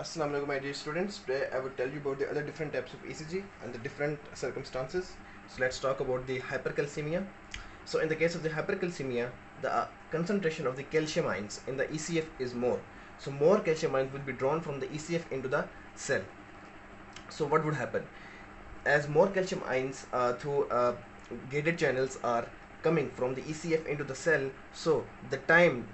Assalamu alaikum my dear students. Today I will tell you about the other different types of ECG and the different circumstances. So let's talk about the hypercalcemia. So in the case of the hypercalcemia, the concentration of the calcium ions in the ECF is more. So more calcium ions will be drawn from the ECF into the cell. So what would happen? As more calcium ions through gated channels are coming from the ECF into the cell, so the time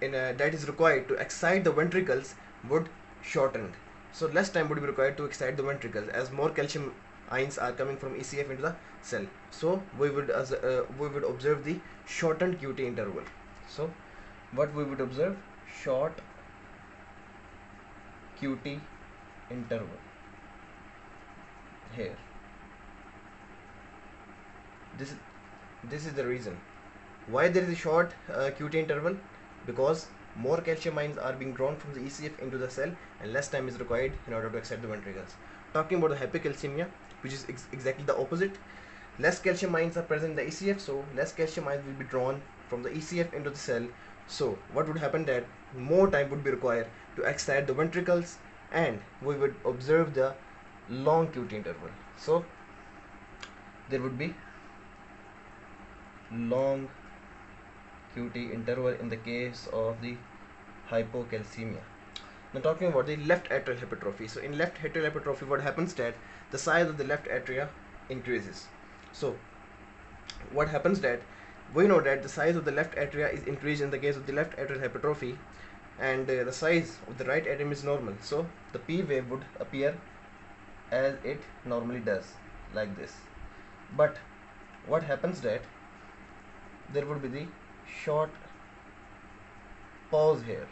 that is required to excite the ventricles would shorten. So less time would be required to excite the ventricles as more calcium ions are coming from ECF into the cell. So we would observe the shortened QT interval. So what we would observe? Short QT interval here. This is the reason why there is a short QT interval, because more calcium ions are being drawn from the ECF into the cell and less time is required in order to excite the ventricles. Talking about the hypocalcemia, which is exactly the opposite. Less calcium ions are present in the ECF, so less calcium ions will be drawn from the ECF into the cell. So what would happen, that more time would be required to excite the ventricles and we would observe the long QT interval. So there would be long QT interval in the case of the hypocalcemia. Now talking about the left atrial hypertrophy. So in left atrial hypertrophy, what happens that the size of the left atria increases. So what happens that we know that the size of the left atria is increased in the case of the left atrial hypertrophy, and the size of the right atrium is normal. So the P wave would appear as it normally does, like this. But what happens that there would be the short pause here.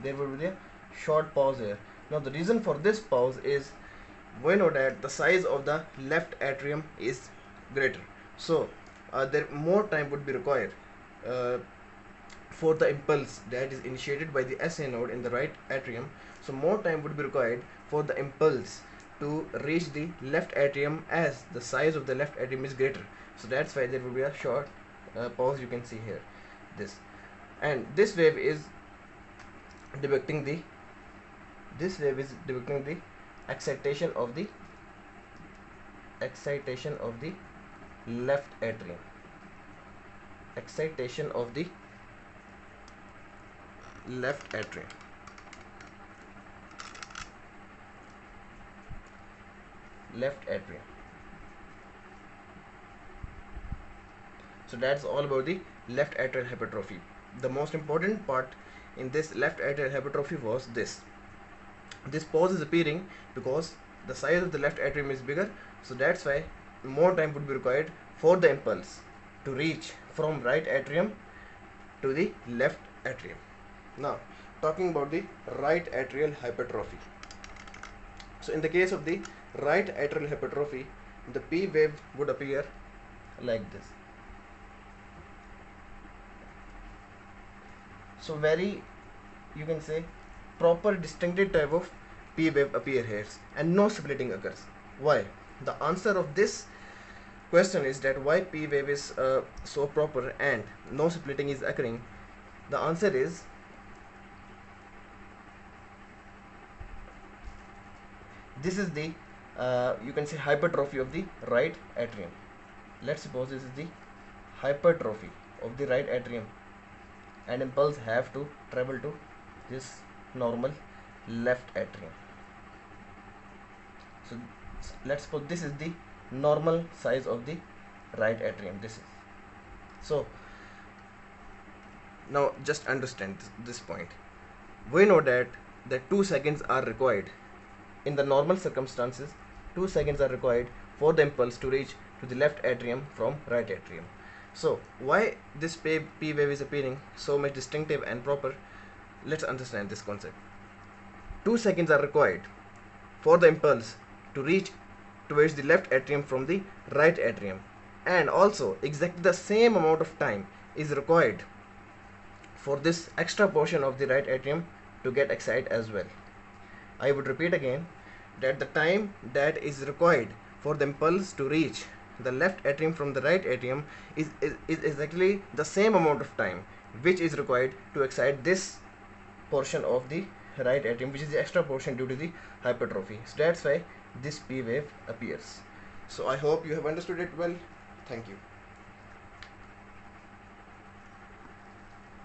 There would be a short pause here. Now the reason for this pause is we know that the size of the left atrium is greater, so there more time would be required for the impulse that is initiated by the SA node in the right atrium. So more time would be required for the impulse to reach the left atrium as the size of the left atrium is greater. So that's why there will be a short pause. You can see here this, and this wave is depicting the excitation of the left atrium. Excitation of the left atrium. So that's all about the left atrial hypertrophy. The most important part in this left atrial hypertrophy was this pause is appearing because the size of the left atrium is bigger, so that's why more time would be required for the impulse to reach from right atrium to the left atrium. Now talking about the right atrial hypertrophy. So in the case of the right atrial hypertrophy, the P wave would appear like this. So very, you can say, proper distinctive type of P wave appear here and no splitting occurs. Why? The answer of this question is that why P wave is so proper and no splitting is occurring. The answer is this is the you can say hypertrophy of the right atrium. Let's suppose this is the hypertrophy of the right atrium and impulse have to travel to this normal left atrium. So let's suppose this is the normal size of the right atrium. This is so. Now just understand this point. We know that 2 seconds are required in the normal circumstances. 2 seconds are required for the impulse to reach to the left atrium from right atrium. So why this P wave is appearing so much distinctive and proper? Let's understand this concept. 2 seconds are required for the impulse to reach towards the left atrium from the right atrium, and also exactly the same amount of time is required for this extra portion of the right atrium to get excited as well. I would repeat again that the time that is required for the impulse to reach the left atrium from the right atrium is exactly the same amount of time which is required to excite this portion of the right atrium, which is the extra portion due to the hypertrophy. So that's why this P wave appears. So I hope you have understood it well. Thank you.